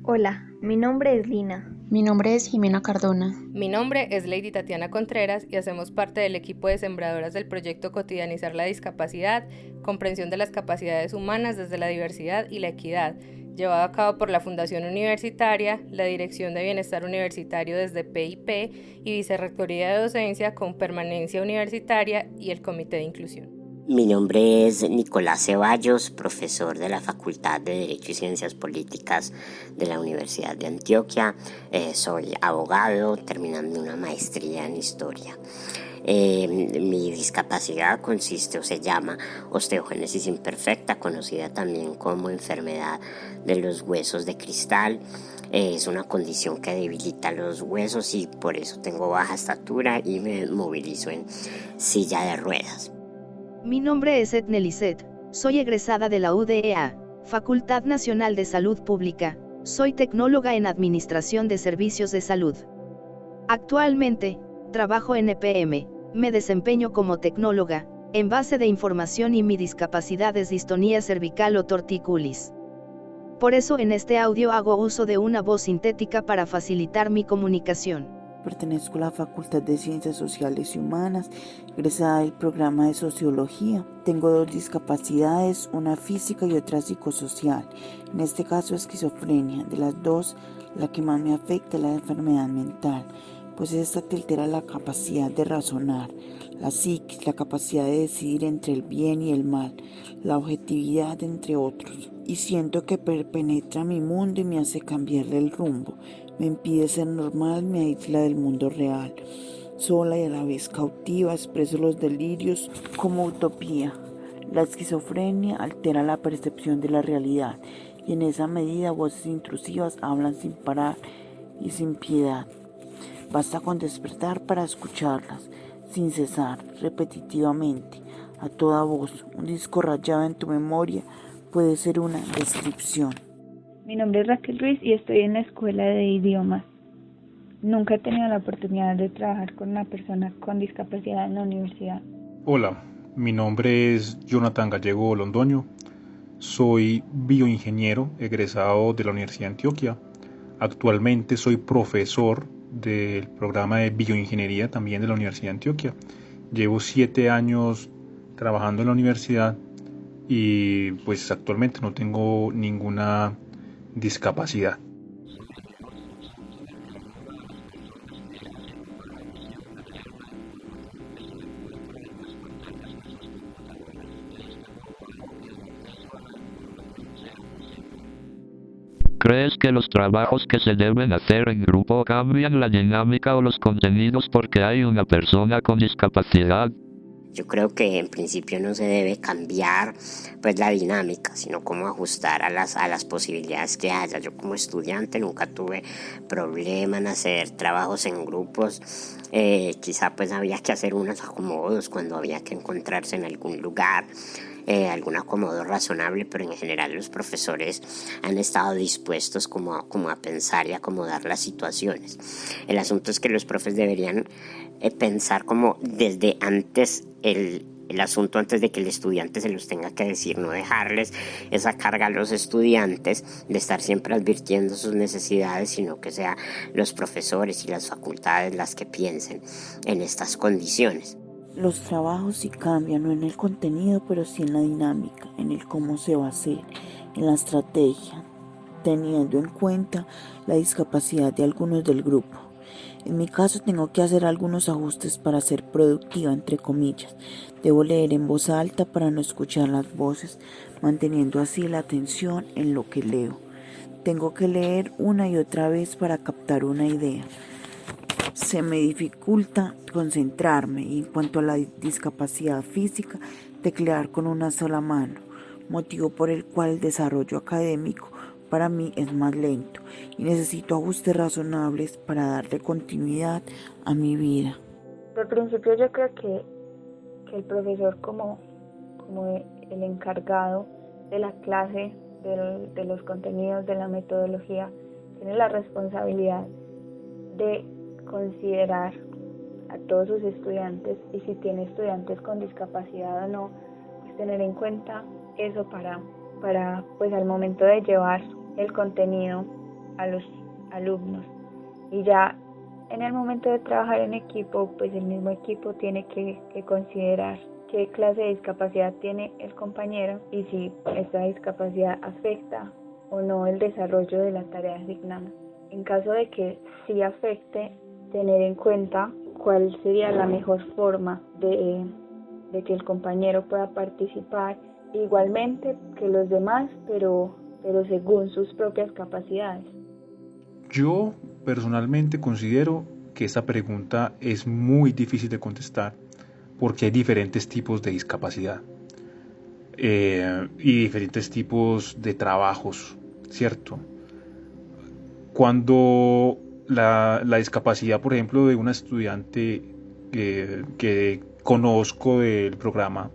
Hola, mi nombre es Lina. Mi nombre es Jimena Cardona. Mi nombre es Lady Tatiana Contreras y hacemos parte del equipo de sembradoras del proyecto Cotidianizar la Discapacidad, comprensión de las capacidades humanas desde la diversidad y la equidad, llevado a cabo por la Fundación Universitaria, la Dirección de Bienestar Universitario desde PIP y Vicerrectoría de Docencia con Permanencia Universitaria y el Comité de Inclusión. Mi nombre es Nicolás Ceballos, profesor de la Facultad de Derecho y Ciencias Políticas de la Universidad de Antioquia. Soy abogado, terminando una maestría en Historia. Mi discapacidad consiste o se llama osteogénesis imperfecta, conocida también como enfermedad de los huesos de cristal. Es una condición que debilita los huesos y por eso tengo baja estatura y me movilizo en silla de ruedas. Mi nombre es Etne Lisset, soy egresada de la UDEA, Facultad Nacional de Salud Pública, soy tecnóloga en Administración de Servicios de Salud. Actualmente, trabajo en EPM, me desempeño como tecnóloga, en base de información y mi discapacidad es distonía cervical o torticulis. Por eso en este audio hago uso de una voz sintética para facilitar mi comunicación. Pertenezco a la Facultad de Ciencias Sociales y Humanas, egresada del programa de Sociología. Tengo 2 discapacidades, una física y otra psicosocial. En este caso, esquizofrenia. De las 2, la que más me afecta es la enfermedad mental, pues esta te altera la capacidad de razonar, la psiquis, la capacidad de decidir entre el bien y el mal, la objetividad, entre otros. Y siento que penetra mi mundo y me hace cambiarle el rumbo. Me impide ser normal, me aísla del mundo real. Sola y a la vez cautiva, expreso los delirios como utopía. La esquizofrenia altera la percepción de la realidad y en esa medida voces intrusivas hablan sin parar y sin piedad. Basta con despertar para escucharlas, sin cesar, repetitivamente, a toda voz. Un disco rayado en tu memoria puede ser una descripción. Mi nombre es Raquel Ruiz y estoy en la escuela de idiomas. Nunca he tenido la oportunidad de trabajar con una persona con discapacidad en la universidad. Hola, mi nombre es Jonathan Gallego Londoño. Soy bioingeniero egresado de la Universidad de Antioquia. Actualmente soy profesor del programa de bioingeniería también de la Universidad de Antioquia. Llevo 7 años trabajando en la universidad y pues actualmente no tengo ninguna discapacidad. ¿Crees que los trabajos que se deben hacer en grupo cambian la dinámica o los contenidos porque hay una persona con discapacidad? Yo creo que en principio no se debe cambiar pues la dinámica, sino como ajustar a las posibilidades que haya. Yo como estudiante nunca tuve problema en hacer trabajos en grupos. Quizá pues había que hacer unos acomodos cuando había que encontrarse en algún lugar. Algún acomodo razonable, pero en general los profesores han estado dispuestos como a pensar y acomodar las situaciones. El asunto es que los profes deberían pensar como desde antes el asunto antes de que el estudiante se los tenga que decir, no dejarles esa carga a los estudiantes de estar siempre advirtiendo sus necesidades, sino que sean los profesores y las facultades las que piensen en estas condiciones. Los trabajos sí cambian, no en el contenido, pero sí en la dinámica, en el cómo se va a hacer, en la estrategia, teniendo en cuenta la discapacidad de algunos del grupo. En mi caso tengo que hacer algunos ajustes para ser productiva, entre comillas. Debo leer en voz alta para no escuchar las voces, manteniendo así la atención en lo que leo. Tengo que leer una y otra vez para captar una idea. Se me dificulta concentrarme y en cuanto a la discapacidad física, teclear con una sola mano, motivo por el cual el desarrollo académico para mí es más lento y necesito ajustes razonables para darle continuidad a mi vida. Al principio yo creo que el profesor como el encargado de la clase, de los contenidos, de la metodología, tiene la responsabilidad de considerar a todos sus estudiantes y si tiene estudiantes con discapacidad o no, pues tener en cuenta eso para pues al momento de llevar el contenido a los alumnos. Y ya en el momento de trabajar en equipo, pues el mismo equipo tiene que considerar qué clase de discapacidad tiene el compañero y si esta discapacidad afecta o no el desarrollo de la tarea asignada. En caso de que sí afecte, tener en cuenta cuál sería la mejor forma de que el compañero pueda participar igualmente que los demás, pero según sus propias capacidades. Yo personalmente considero que esta pregunta es muy difícil de contestar porque hay diferentes tipos de discapacidad y diferentes tipos de trabajos, ¿cierto? Cuando la discapacidad, por ejemplo, de una estudiante que conozco del programa,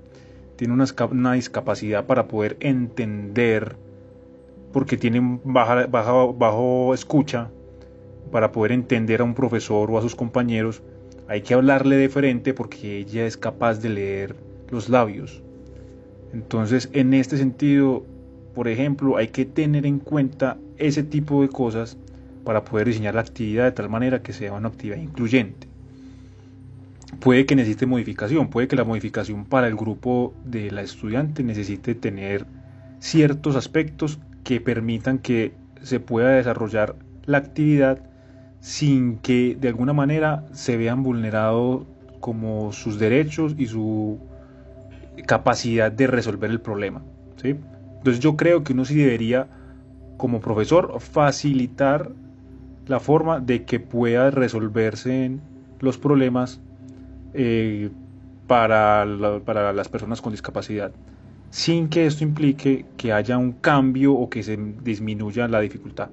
tiene una discapacidad para poder entender, porque tiene bajo escucha, para poder entender a un profesor o a sus compañeros, hay que hablarle de frente porque ella es capaz de leer los labios. Entonces, en este sentido, por ejemplo, hay que tener en cuenta ese tipo de cosas para poder diseñar la actividad de tal manera que sea una actividad incluyente. Puede que necesite modificación, puede que la modificación para el grupo de la estudiante necesite tener ciertos aspectos que permitan que se pueda desarrollar la actividad sin que de alguna manera se vean vulnerados como sus derechos y su capacidad de resolver el problema, ¿sí? Entonces yo creo que uno sí debería, como profesor, facilitar la forma de que pueda resolverse los problemas para las personas con discapacidad, sin que esto implique que haya un cambio o que se disminuya la dificultad.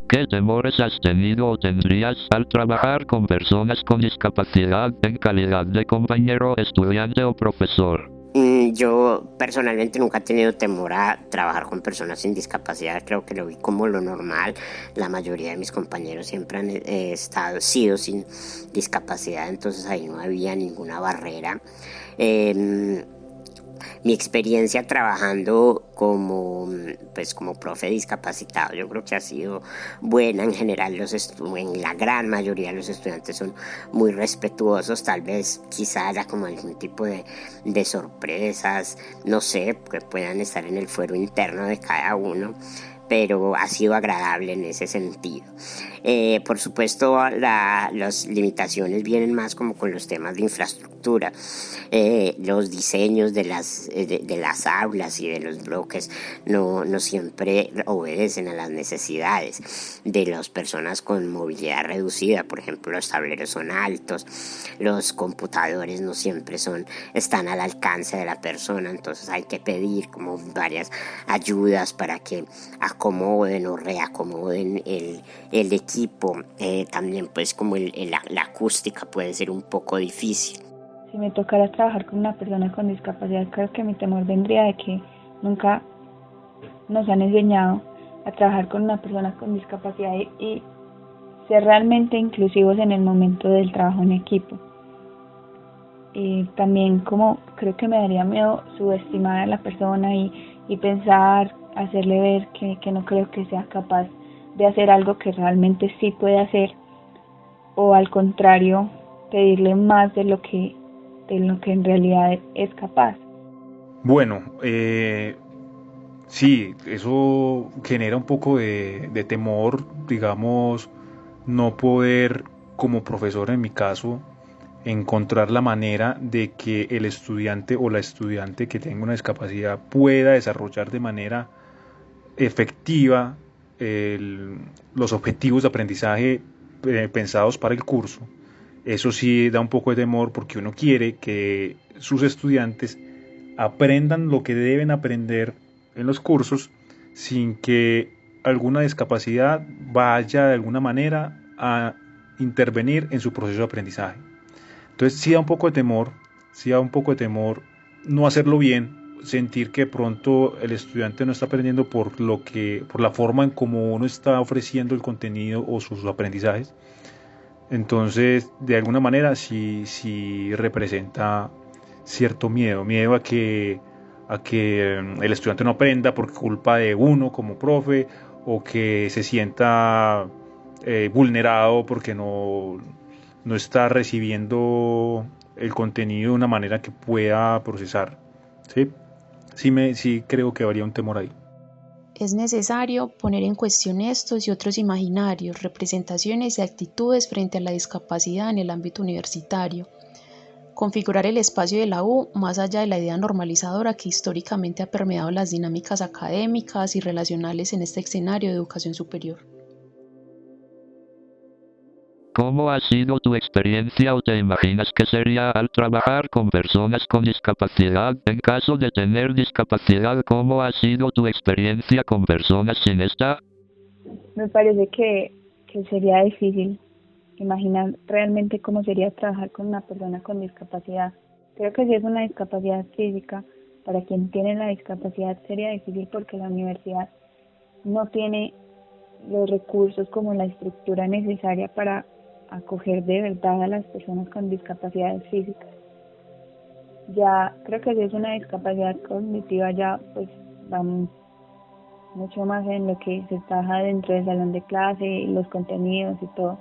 ¿Qué temores has tenido o tendrías al trabajar con personas con discapacidad en calidad de compañero, estudiante o profesor? Yo personalmente nunca he tenido temor a trabajar con personas sin discapacidad, creo que lo vi como lo normal. La mayoría de mis compañeros siempre han sido sin discapacidad, entonces ahí no había ninguna barrera. Mi experiencia trabajando como profe discapacitado, yo creo que ha sido buena. En general, en la gran mayoría de los estudiantes son muy respetuosos. Tal vez quizá haya como algún tipo de sorpresas, no sé, que puedan estar en el fuero interno de cada uno, pero ha sido agradable en ese sentido. Por supuesto, las limitaciones vienen más como con los temas de infraestructura. Los diseños de las aulas y de los bloques no siempre obedecen a las necesidades de las personas con movilidad reducida. Por ejemplo, los tableros son altos, los computadores no siempre están al alcance de la persona, entonces hay que pedir como varias ayudas para que acomoden o reacomoden el equipo. También pues como la acústica puede ser un poco difícil. Si me tocara trabajar con una persona con discapacidad, creo que mi temor vendría de que nunca nos han enseñado a trabajar con una persona con discapacidad y ser realmente inclusivos en el momento del trabajo en equipo. Y también como creo que me daría miedo subestimar a la persona y pensar, hacerle ver que no creo que sea capaz de hacer algo que realmente sí puede hacer, o al contrario, pedirle más de lo que en realidad es capaz. Bueno, sí, eso genera un poco de temor, digamos, no poder, como profesor en mi caso, encontrar la manera de que el estudiante o la estudiante que tenga una discapacidad pueda desarrollar de manera efectiva los objetivos de aprendizaje pensados para el curso. Eso sí da un poco de temor porque uno quiere que sus estudiantes aprendan lo que deben aprender en los cursos sin que alguna discapacidad vaya de alguna manera a intervenir en su proceso de aprendizaje. Entonces sí da un poco de temor no hacerlo bien, sentir que pronto el estudiante no está aprendiendo por la forma en cómo uno está ofreciendo el contenido o sus aprendizajes. Entonces, de alguna manera sí representa cierto miedo a que el estudiante no aprenda por culpa de uno como profe o que se sienta vulnerado porque no está recibiendo el contenido de una manera que pueda procesar. Sí creo que habría un temor ahí. Es necesario poner en cuestión estos y otros imaginarios, representaciones y actitudes frente a la discapacidad en el ámbito universitario. Configurar el espacio de la U más allá de la idea normalizadora que históricamente ha permeado las dinámicas académicas y relacionales en este escenario de educación superior. ¿Cómo ha sido tu experiencia o te imaginas que sería al trabajar con personas con discapacidad? En caso de tener discapacidad, ¿cómo ha sido tu experiencia con personas sin esta? Me parece que sería difícil imaginar realmente cómo sería trabajar con una persona con discapacidad. Creo que si es una discapacidad física, para quien tiene la discapacidad sería difícil porque la universidad no tiene los recursos como la estructura necesaria para acoger de verdad a las personas con discapacidades físicas. Ya creo que si es una discapacidad cognitiva ya pues vamos mucho más en lo que se trabaja dentro del salón de clase, los contenidos y todo.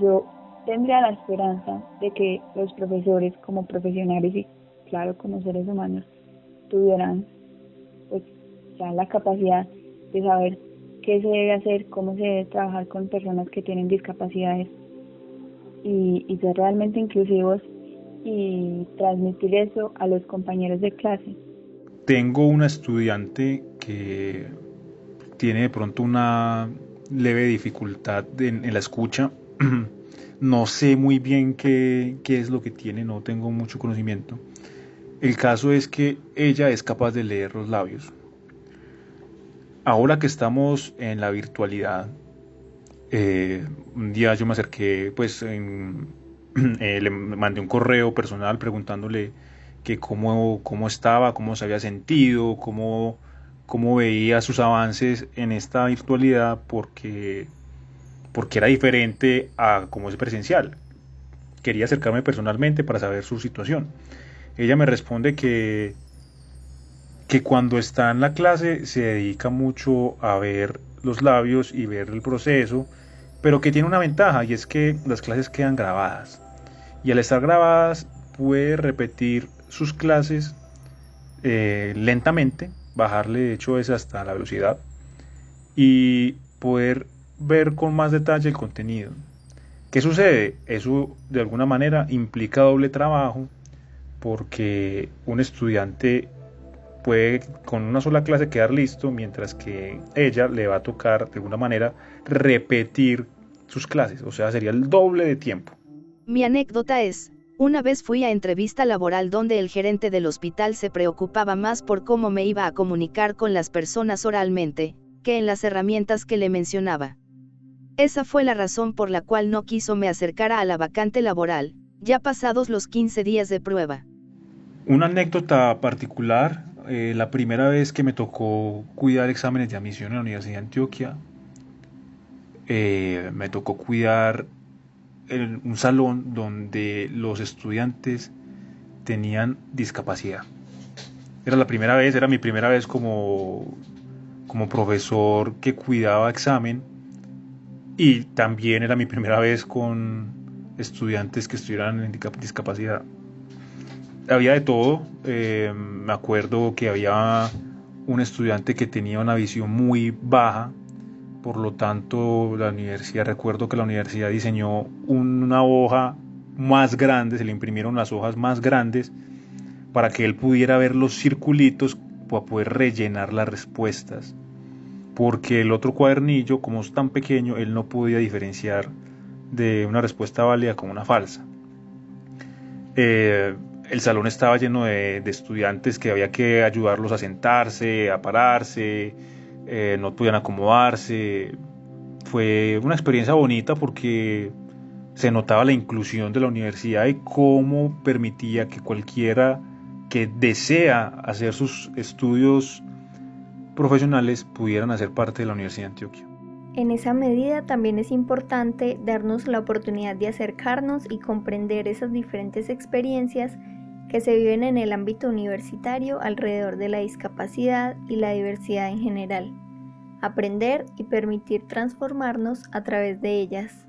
Yo tendría la esperanza de que los profesores como profesionales y claro como seres humanos tuvieran pues ya la capacidad de saber qué se debe hacer, cómo se debe trabajar con personas que tienen discapacidades y ser realmente inclusivos y transmitir eso a los compañeros de clase. Tengo una estudiante que tiene de pronto una leve dificultad en la escucha. No sé muy bien qué es lo que tiene, no tengo mucho conocimiento. El caso es que ella es capaz de leer los labios. Ahora que estamos en la virtualidad, un día yo me acerqué, pues le mandé un correo personal preguntándole que cómo estaba, cómo se había sentido, cómo veía sus avances en esta virtualidad, porque era diferente a cómo es presencial. Quería acercarme personalmente para saber su situación. Ella me responde que cuando está en la clase se dedica mucho a ver los labios y ver el proceso, pero que tiene una ventaja y es que las clases quedan grabadas. Y al estar grabadas puede repetir sus clases lentamente, bajarle de hecho es hasta la velocidad y poder ver con más detalle el contenido. ¿Qué sucede? Eso de alguna manera implica doble trabajo porque un estudiante puede con una sola clase quedar listo, mientras que ella le va a tocar de alguna manera repetir sus clases, o sea, sería el doble de tiempo. Mi anécdota es, una vez fui a entrevista laboral donde el gerente del hospital se preocupaba más por cómo me iba a comunicar con las personas oralmente, que en las herramientas que le mencionaba. Esa fue la razón por la cual no quiso me acercara a la vacante laboral, ya pasados los 15 días de prueba. Una anécdota particular, la primera vez que me tocó cuidar exámenes de admisión en la Universidad de Antioquia, me tocó cuidar en un salón donde los estudiantes tenían discapacidad. Era mi primera vez como profesor que cuidaba examen y también era mi primera vez con estudiantes que estuvieran en discapacidad. Había de todo, me acuerdo que había un estudiante que tenía una visión muy baja, por lo tanto recuerdo que la universidad diseñó una hoja más grande, se le imprimieron las hojas más grandes para que él pudiera ver los circulitos para poder rellenar las respuestas, porque el otro cuadernillo, como es tan pequeño, él no podía diferenciar de una respuesta válida con una falsa. El salón estaba lleno de estudiantes que había que ayudarlos a sentarse, a pararse, no podían acomodarse. Fue una experiencia bonita porque se notaba la inclusión de la universidad y cómo permitía que cualquiera que desea hacer sus estudios profesionales pudieran hacer parte de la Universidad de Antioquia. En esa medida también es importante darnos la oportunidad de acercarnos y comprender esas diferentes experiencias que se viven en el ámbito universitario alrededor de la discapacidad y la diversidad en general, aprender y permitir transformarnos a través de ellas.